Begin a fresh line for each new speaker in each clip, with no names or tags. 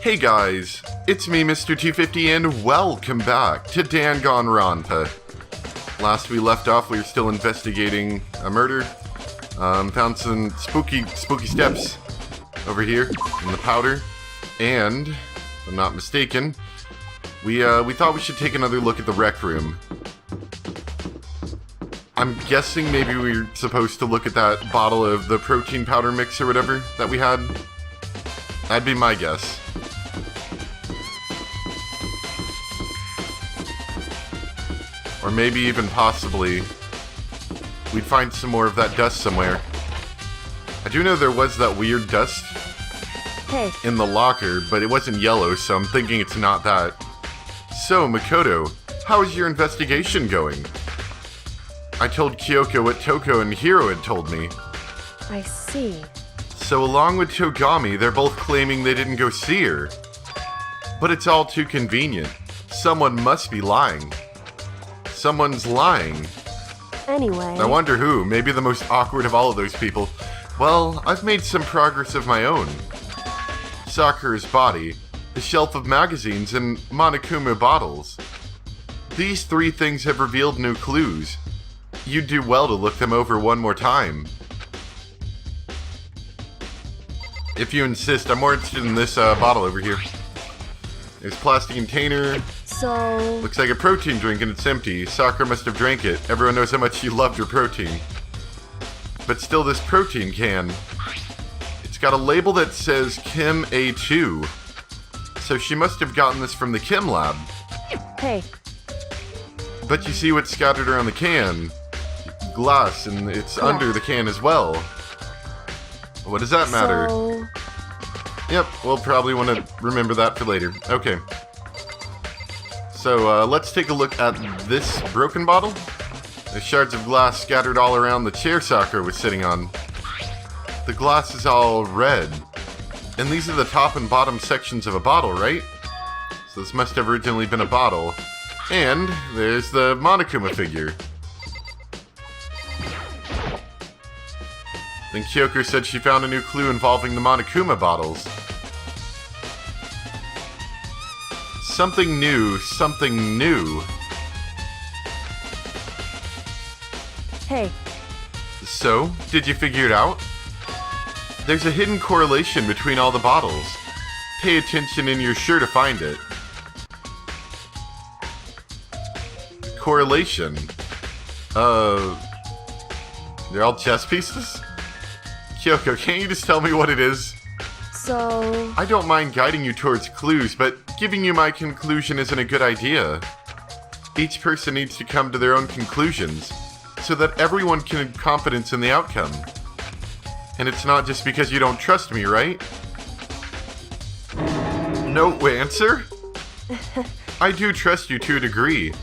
Hey guys, it's me, Mr. 250, and welcome back to Danganronpa. Last we left off, we were still investigating a murder. Found some spooky steps over here in the powder. And, if I'm not mistaken, we thought we should take another look at the rec room. I'm guessing maybe we're supposed to look at that bottle of the protein powder mix or whatever that we had. That'd be my guess. Or maybe even possibly we'd find some more of that dust somewhere. I do know there was that weird dust in the locker, but it wasn't yellow, so I'm thinking it's not that. So, Makoto, how is your investigation going? I told Kyoko what Toko and Hiro had told me.
I see. So
along with Togami, they're both claiming they didn't go see her. But it's all too convenient. Someone must be lying. Someone's lying.
Anyway.
I wonder who. Maybe the most awkward of all of those people. Well, I've made some progress of my own. Sakura's body, the shelf of magazines, and Monokuma bottles. These three things have revealed new clues. You'd do well to look them over one more time. If you insist, I'm more interested in this bottle over here. There's a plastic container.
So...
Looks like a protein drink and it's empty. Sakura must have drank it. Everyone knows how much she loved her protein. But still, this protein can. It's got a label that says Chem A2. So she must have gotten this from the Chem lab.
Hey.
But you see what's scattered around the can. Glass, and it's under the can as well. What does that matter?
So...
Yep, we'll probably want to remember that for later. Okay. So, let's take a look at this broken bottle. There's shards of glass scattered all around the chair Sakura was sitting on. The glass is all red. And these are the top and bottom sections of a bottle, right? So this must have originally been a bottle. And there's the Monokuma figure. Then Kyoko said she found a new clue involving the Monokuma bottles. Something new, something new.
Hey.
So, did you figure it out? There's a hidden correlation between all the bottles. Pay attention and you're sure to find it. Correlation. They're all chess pieces? Kyoko, can't you just tell me what it is?
So...
I don't mind guiding you towards clues, but giving you my conclusion isn't a good idea. Each person needs to come to their own conclusions, so that everyone can have confidence in the outcome. And it's not just because you don't trust me, right? No answer? I do trust you to a degree.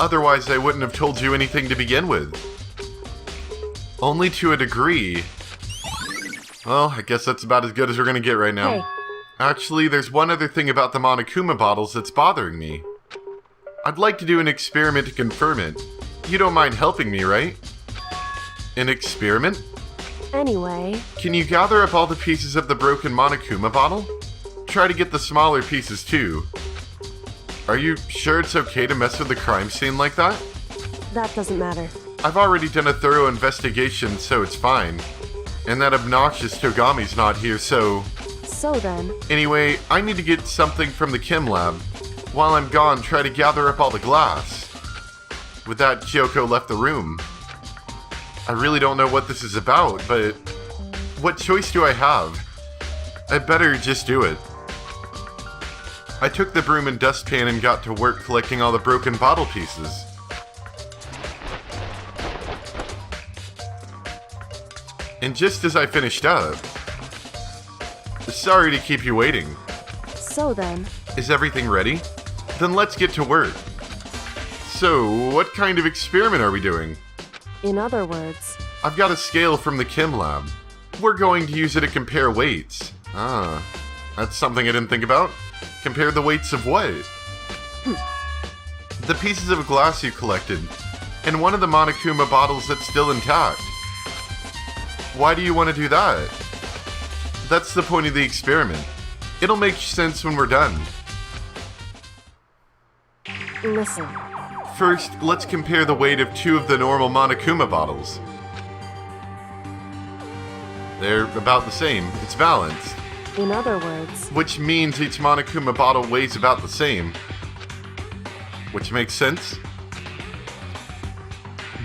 Otherwise, I wouldn't have told you anything to begin with. Only to a degree. Well, I guess that's about as good as we're gonna get right now.
Hey.
Actually, there's one other thing about the Monokuma bottles that's bothering me. I'd like to do an experiment to confirm it. You don't mind helping me, right? An experiment?
Anyway...
Can you gather up all the pieces of the broken Monokuma bottle? Try to get the smaller pieces too. Are you sure it's okay to mess with the crime scene like that?
That doesn't matter.
I've already done a thorough investigation, so it's fine. And that obnoxious Togami's not here, so...
So then...
Anyway, I need to get something from the Chem lab. While I'm gone, try to gather up all the glass. With that, Kyoko left the room. I really don't know what this is about, but... What choice do I have? I'd better just do it. I took the broom and dustpan and got to work collecting all the broken bottle pieces. And just as I finished up... Sorry to keep you waiting.
So then...
Is everything ready? Then let's get to work. So, what kind of experiment are we doing?
In other words...
I've got a scale from the Chem lab. We're going to use it to compare weights. Ah, that's something I didn't think about. Compare the weights of what? The pieces of glass you collected, and one of the Monokuma bottles that's still intact. Why do you want to do that? That's the point of the experiment. It'll make sense when we're done.
Listen.
First, let's compare the weight of two of the normal Monokuma bottles. They're about the same. It's balanced.
In other words,
Which means each Monokuma bottle weighs about the same. Which makes sense.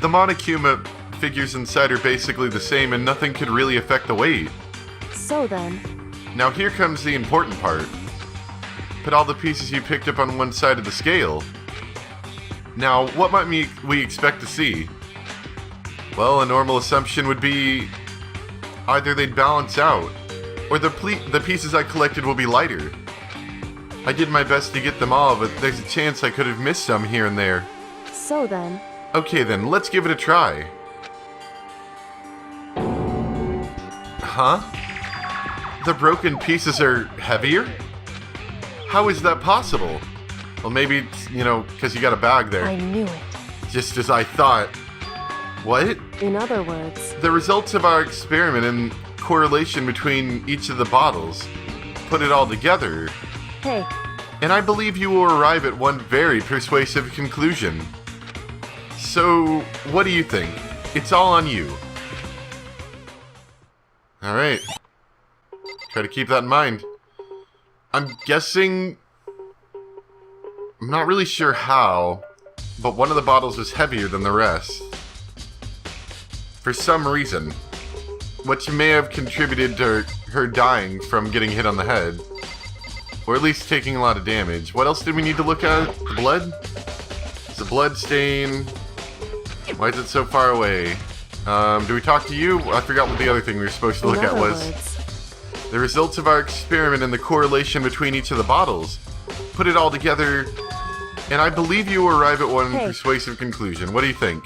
The Monokuma figures inside are basically the same and nothing could really affect the weight.
so then,
Now here comes the important part. Put all the pieces you picked up on one side of the scale. Now, what might we expect to see? Well, a normal assumption would be either they'd balance out, or the pieces I collected will be lighter. I did my best to get them all, but there's a chance I could have missed some here and there.
so then,
Okay then, let's give it a try. Huh? The broken pieces are heavier? How is that possible? Well, maybe it's, because you got a bag there.
I knew it.
Just as I thought. What?
In other words,
The results of our experiment and correlation between each of the bottles. Put it all together.
hey,
And I believe you will arrive at one very persuasive conclusion. So, what do you think? It's all on you. Alright. Try to keep that in mind. I'm guessing... I'm not really sure how, but one of the bottles was heavier than the rest. For some reason. Which may have contributed to her dying from getting hit on the head. Or at least taking a lot of damage. What else did we need to look at? The blood? It's a blood stain. Why is it so far away? Do we talk to you? I forgot what the other thing we were supposed to look
in
at
other
was.
words,
The results of our experiment and the correlation between each of the bottles. Put it all together, and I believe you will arrive at one
Hey.
persuasive conclusion. What do you think?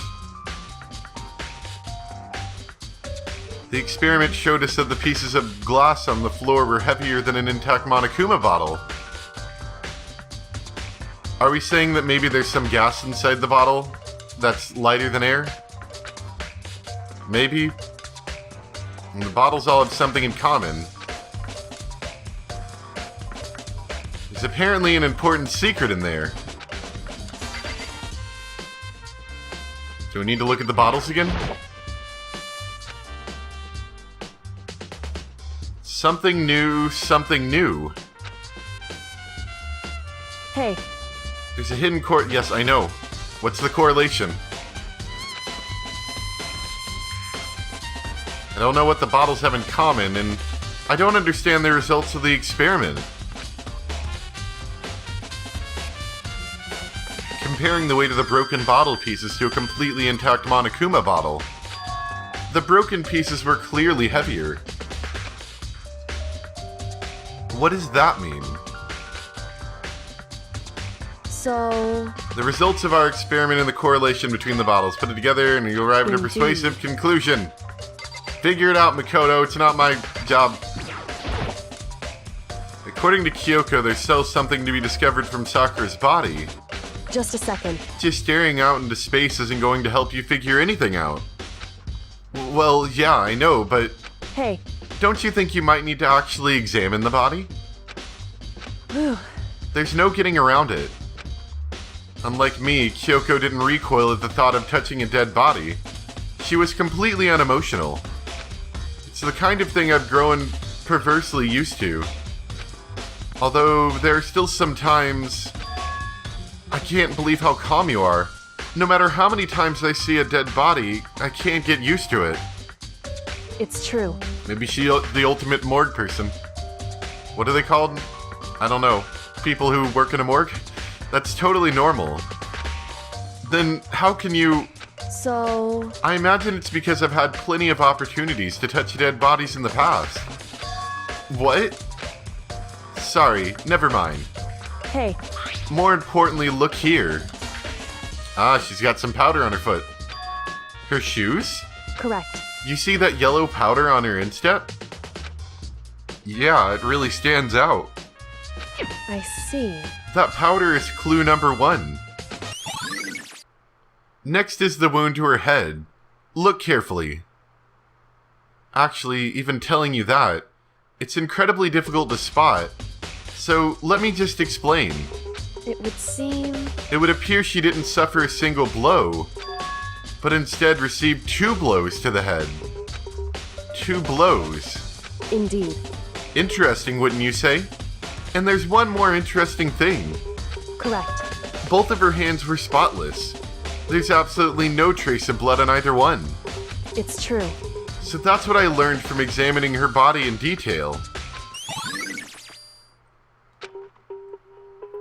The experiment showed us that the pieces of glass on the floor were heavier than an intact Monokuma bottle. Are we saying that maybe there's some gas inside the bottle that's lighter than air? Maybe. And the bottles all have something in common. There's apparently an important secret in there. Do we need to look at the bottles again? Something new, something new.
hey,
There's a hidden yes, I know. What's the correlation? I don't know what the bottles have in common, and I don't understand the results of the experiment. Comparing the weight of the broken bottle pieces to a completely intact Monokuma bottle. The broken pieces were clearly heavier. What does that mean?
so,
The results of our experiment and the correlation between the bottles. Put it together and you'll arrive at a
Indeed.
persuasive conclusion. Figure it out, Makoto. It's not my job. According to Kyoko, there's still something to be discovered from Sakura's body.
just a second.
Just staring out into space isn't going to help you figure anything out. Well, yeah, I know, but
Hey,
don't you think you might need to actually examine the body?
whew,
There's no getting around it. Unlike me, Kyoko didn't recoil at the thought of touching a dead body. She was completely unemotional. It's the kind of thing I've grown perversely used to. Although, there are still some times... I can't believe how calm you are. No matter how many times I see a dead body, I can't get used to it.
it's true.
Maybe she's the ultimate morgue person. What are they called? I don't know. People who work in a morgue? That's totally normal. Then how can you...
So,
I imagine it's because I've had plenty of opportunities to touch dead bodies in the past. What? Sorry, never mind.
hey,
More importantly, look here. Ah, she's got some powder on her foot. Her shoes?
correct.
You see that yellow powder on her instep? Yeah, it really stands out.
I see.
That powder is clue number 1. Next is the wound to her head. Look carefully. Actually, even telling you that, it's incredibly difficult to spot, So, let me just explain.
It would seem...
It would appear she didn't suffer a single blow, but instead received 2 blows to the head. 2 blows.
Indeed.
Interesting, wouldn't you say? And there's one more interesting thing.
Correct.
Both of her hands were spotless. There's absolutely no trace of blood on either one.
It's true.
So that's what I learned from examining her body in detail.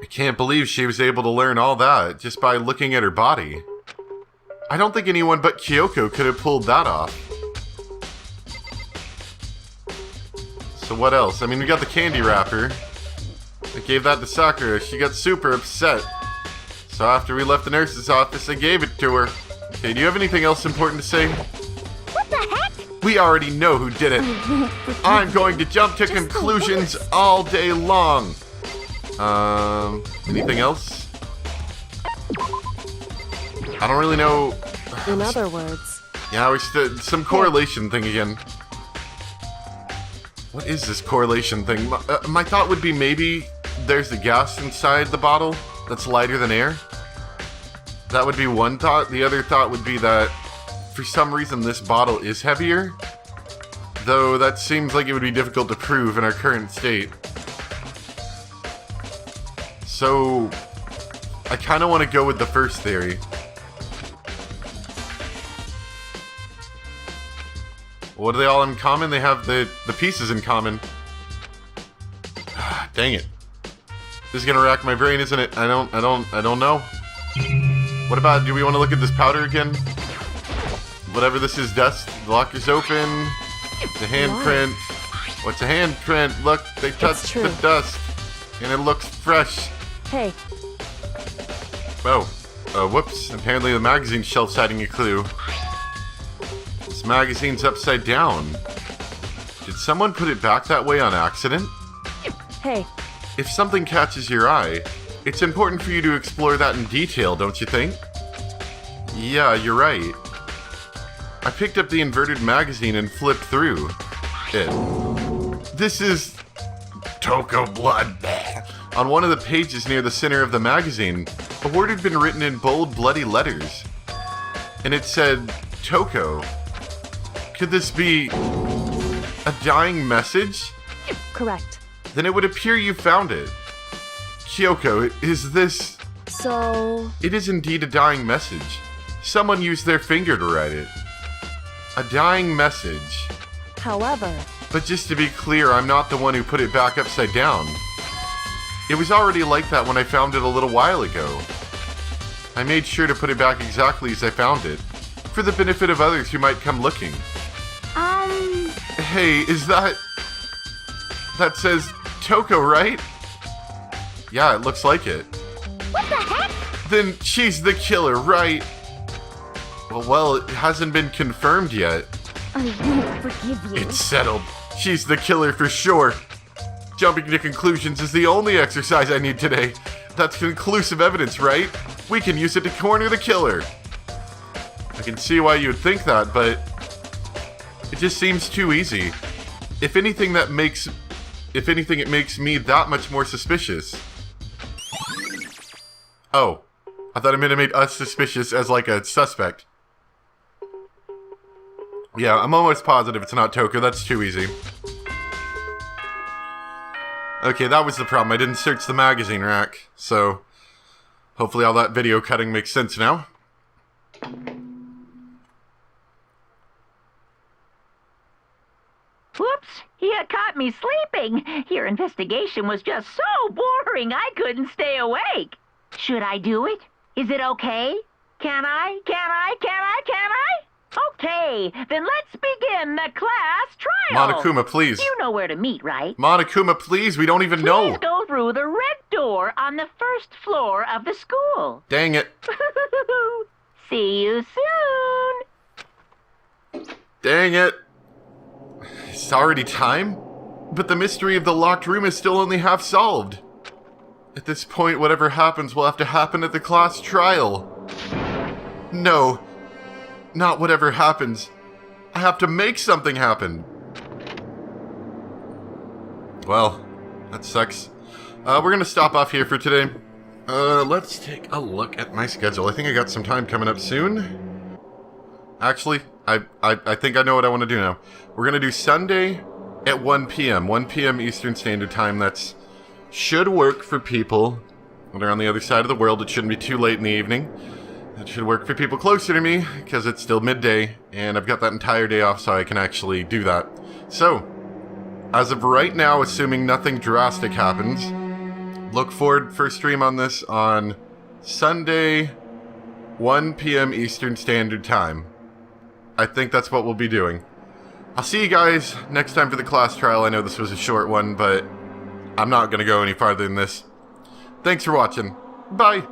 I can't believe she was able to learn all that just by looking at her body. I don't think anyone but Kyoko could have pulled that off. So what else? I mean, we got the candy wrapper. I gave that to Sakura. She got super upset. So after we left the nurse's office, I gave it to her. Okay, do you have anything else important to say?
What the heck?
We already know who did it. I'm going to jump to conclusions all day long. Anything else? I don't really know.
In other words...
Yeah, some correlation thing again. What is this correlation thing? My thought would be maybe there's the gas inside the bottle that's lighter than air. That would be one thought. The other thought would be that for some reason this bottle is heavier. Though that seems like it would be difficult to prove in our current state. So, I kind of want to go with the first theory. What do they all in common? They have the pieces in common. Dang it. This is gonna rack my brain, isn't it? I don't know. What about, do we want to look at this powder again? Whatever this is, dust. The locker's open. The handprint. What's a handprint? Look, they touched the dust. And it looks fresh.
Hey.
Oh. Whoops. Apparently the magazine shelf's hiding a clue. This magazine's upside down. Did someone put it back that way on accident?
Hey.
If something catches your eye, it's important for you to explore that in detail, don't you think? Yeah, you're right. I picked up the inverted magazine and flipped through it. This is Toko blood. On one of the pages near the center of the magazine, a word had been written in bold, bloody letters. And it said, Toko. Could this be a dying message?
Correct.
Then it would appear you found it. Kyoko, is this...
So...
It is indeed a dying message. Someone used their finger to write it. A dying message.
However...
But just to be clear, I'm not the one who put it back upside down. It was already like that when I found it a little while ago. I made sure to put it back exactly as I found it, for the benefit of others who might come looking. Hey, is that... That says Toko, right? Yeah, it looks like it.
What the heck?
Then she's the killer, right? Well, it hasn't been confirmed yet.
I won't forgive you.
It's settled. She's the killer for sure. Jumping to conclusions is the only exercise I need today. That's conclusive evidence, right? We can use it to corner the killer. I can see why you'd think that, but it just seems too easy. If anything, it makes me that much more suspicious. Oh, I thought it meant it made us suspicious as like a suspect. Yeah, I'm almost positive it's not Toko. That's too easy. Okay, that was the problem. I didn't search the magazine rack, so hopefully all that video cutting makes sense now.
Whoops! You caught me sleeping. Your investigation was just so boring I couldn't stay awake. Should I do it? Is it okay? Can I? Okay, then let's begin the class trial.
Monokuma, please.
You know where to meet, right?
Monokuma, please. We don't even know.
Please go through the red door on the first floor of the school.
Dang it.
See you soon.
Dang it. It's already time? But the mystery of the locked room is still only half solved. At this point, whatever happens will have to happen at the class trial. No. Not whatever happens. I have to make something happen. Well, that sucks. We're going to stop off here for today. Let's take a look at my schedule. I think I got some time coming up soon. Actually, I think I know what I want to do now. We're going to do Sunday at 1 p.m. 1 p.m. Eastern Standard Time. That's should work for people that are on the other side of the world. It shouldn't be too late in the evening. That should work for people closer to me, because it's still midday, and I've got that entire day off so I can actually do that. So, as of right now, assuming nothing drastic happens, look forward for a stream on this on Sunday, 1 p.m. Eastern Standard Time. I think that's what we'll be doing. I'll see you guys next time for the class trial. I know this was a short one, but I'm not going to go any farther than this. Thanks for watching. Bye.